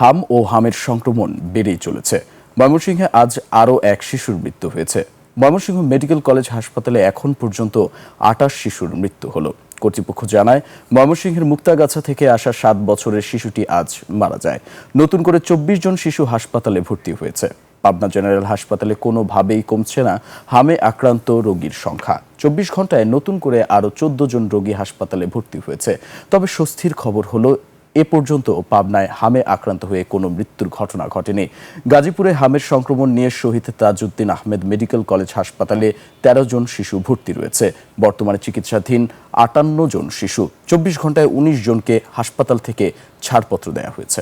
হাম ও হামের সংক্রমণ বেড়েই চলেছে। ময়মনসিংহে আজ আরও এক শিশুর মৃত্যু হয়েছে। ময়মনসিংহ মেডিকেল কলেজ হাসপাতালে এখন পর্যন্ত ২৮ শিশুর মৃত্যু হলো। কর্তৃপক্ষ জানায়, ময়মনসিংহের মুক্তাগাছা থেকে আসা ৭ বছরের শিশুটি আজ মারা যায়। নতুন করে ২৪ জন শিশু হাসপাতালে ভর্তি হয়েছে। পাবনা জেনারেল হাসপাতালে কোনোভাবেই কমছে না হামে আক্রান্ত রোগীর সংখ্যা। ২৪ ঘন্টায় নতুন করে আরও ১৪ জন রোগী হাসপাতালে ভর্তি হয়েছে। তবে স্বস্তির খবর হলো, এ পর্যন্ত পাবনায় হামে আক্রান্ত হয়ে কোনো মৃত্যুর ঘটনা ঘটেনি। গাজীপুরে হামের সংক্রমণ নিয়ে শহীদ তাজউদ্দিন আহমেদ মেডিকেল কলেজ হাসপাতালে ১৩ জন শিশু ভর্তি রয়েছে। বর্তমানে চিকিৎসাধীন ৫৮ জন শিশু। ২৪ ঘন্টায় ১৯ জনকে হাসপাতাল থেকে ছাড়পত্র দেওয়া হয়েছে।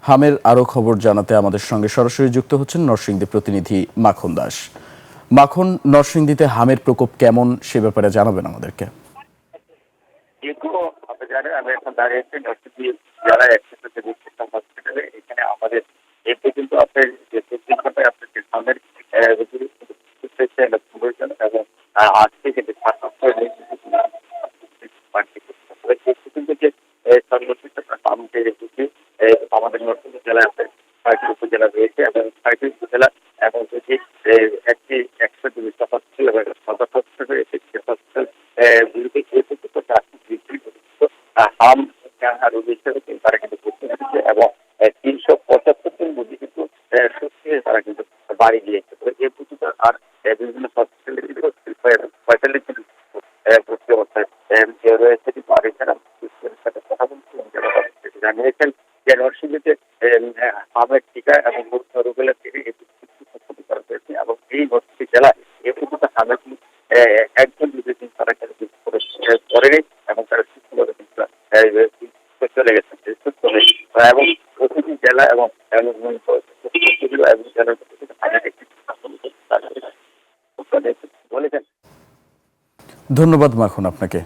হামের আরও খবর জানাতে আমাদের সঙ্গে সরাসরি যুক্ত হচ্ছেন নরসিংদী প্রতিনিধি মাখন দাস। মাখন, নরসিংদীতে হামের প্রকোপ কেমন সে ব্যাপারে জানাবেন আমাদেরকে। আপনি জানেন আমি এখন দাঁড়িয়েছি নরসিংদী জেলা একসাথে হসপিটালে। এখানে আমাদের এ পর্যন্ত আপনার যে ২৪ ঘন্টায় আপনার যে সামনের এবং আজ থেকে যে সর্বশেষ আমাদের নরসিংদী জেলায় আপনার ৬টি উপজেলা রয়েছে এবং ৬টি উপজেলা এবং যদি একটি ১২০টা হসপিটাল এবং সদর হসপিটাল রয়েছে, সেই হসপিটাল গুলিতে হাম রোগী হিসেবে তারা কিন্তু ভর্তি হয়েছে এবং ৩৭৫ জন রোগী কিন্তু সুস্থ হয়ে তারা কিন্তু বাড়ি গিয়েছে। তো এ পর্যন্ত আর বিভিন্ন হসপিটালে কিন্তু ৪৫ জন ভর্তি অবস্থায় রয়েছে। কিন্তু আর এছাড়া সাথে কথা বলছি জানিয়েছেন যে নরসিংদীতে হামের টিকা এবং রোগের থেকে করা হয়েছে এবং এই নরসিংদী জেলায় এ পর্যন্ত হামের একজন রোগী তারা করেনি এবং তারা সুস্থভাবে চলে গেছে এবং প্রতিটি জেলা এবং ধন্যবাদ মাখন আপনাকে।